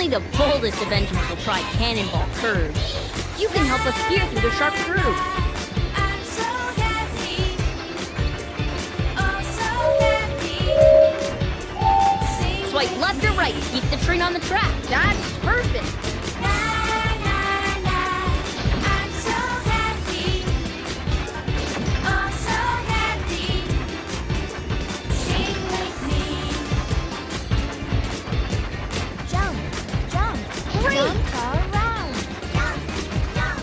the boldest of engines will try cannonball curves. You can help us steer through the sharp curves. I'm so happy. Oh, so happy. Swipe left or right to keep the train on the track. That's perfect. I'm so happy. Oh, so happy. Sing with me. Jump, jump, Great. jump around. Jump, jump,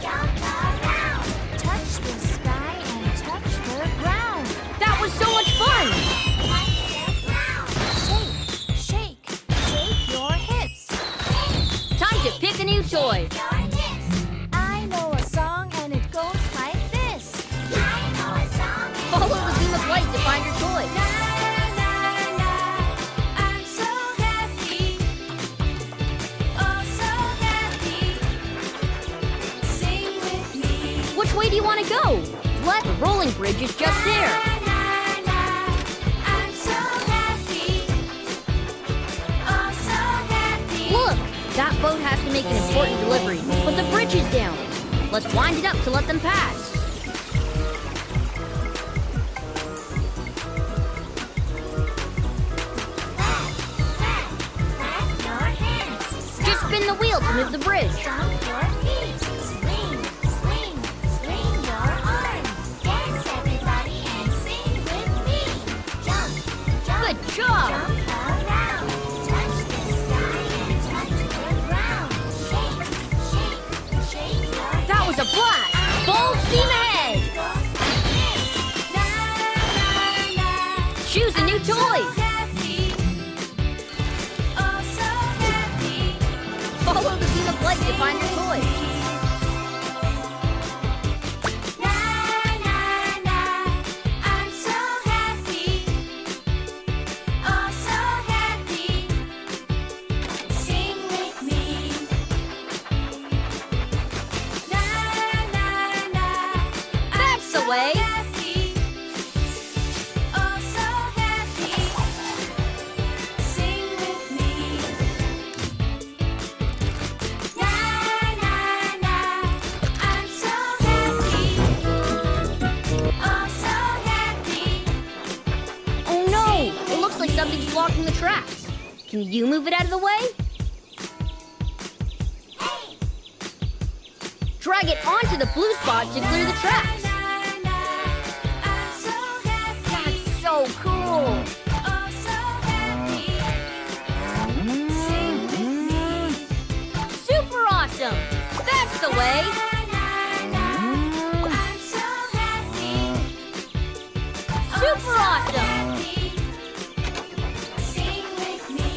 jump around. Touch the sky and touch the ground. That was so much fun. Shake, shake, shake your hips. Time to pick a new toy. I know a song and it goes like this. I know a song. Follow the beam of light to find your toy. I'm so happy. Oh, so happy. Sing with me. Which way do you want to go? Left. The rolling bridge is just there. I'm so happy. Oh, so happy. Look, that boat has to make an important delivery, but the bridge is down. Let's wind it up to let them pass. Clap your hands. Just spin the wheel to move the bridge. Stomp your feet. Swing, swing, swing your arms. Dance, everybody, and sing with me. Jump, jump, Good job. jump around. Touch the sky and touch the ground. Shake, shake, shake your That was a blast. Full steam ahead. Choose a new toy. Follow the beam of light to find your toy. I'm so happy. Oh, so happy. Sing with me. That's the way. Oh, so happy. Sing with me. I'm so happy. Oh, so happy. Oh no, it looks like something's blocking the tracks. Can you move it out of the way? Drag it onto the blue spot to clear the tracks. I'm so happy. That's so cool. Oh, so happy. Sing with me. Super awesome. That's the way. I'm so happy. Super awesome. Sing with me.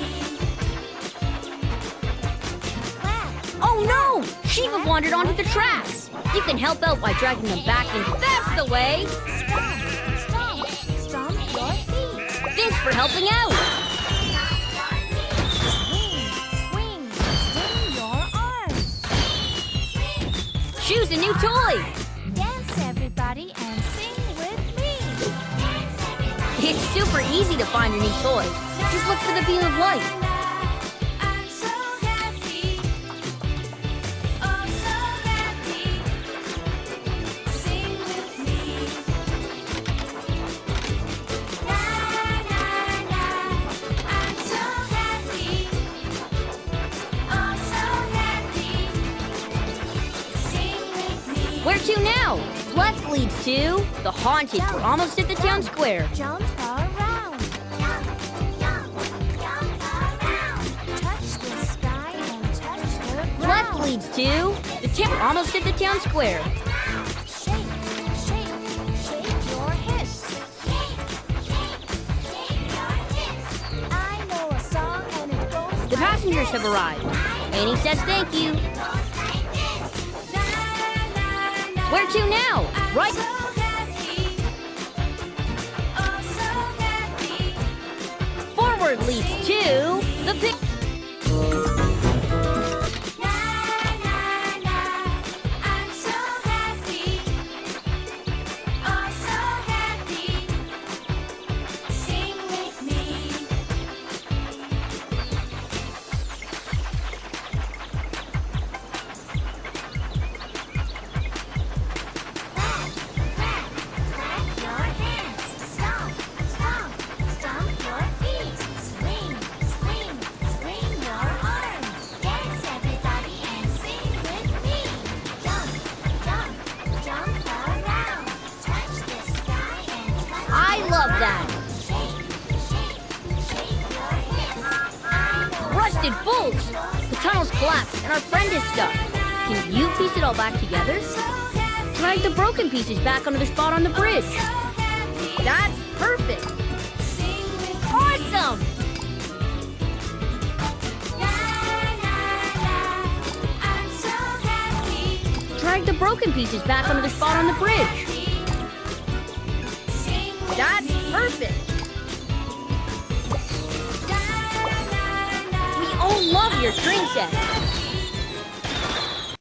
Clap. Oh no, sheep have wandered onto the tracks. You can help out by dragging them back in. That's the way. Stomp. Stomp your feet. Thanks for helping out. Swing. Swing. Swing your arms. Choose a new toy. Dance, everybody, and sing with me. Dance, everybody. It's super easy to find your new toy. Just look for the beam of light. I'm so happy. Oh, so happy. Sing with me. I'm so happy. Oh, so happy. Sing with me. Where to now? Left leads to the haunted. We're almost at the town square. Jump around. Jump, jump, jump around. Touch the sky and touch the ground. Left leads to the town. We're almost at the town square. Shake, shake, shake your hips. Shake, shake, shake your hips. I know a song and it goes The passengers have arrived. Annie says thank you. Where to now? Right. So happy. Oh, so happy. Forward leads to the pic. I'm so happy. Oh, so happy. Sing with me. busted bolts! The tunnel's collapsed and our friend is stuck. Can you piece it all back together? Drag the broken pieces back onto the spot on the bridge. That's perfect! Awesome! Drag the broken pieces back onto the spot on the bridge. That's perfect! We all love your string set.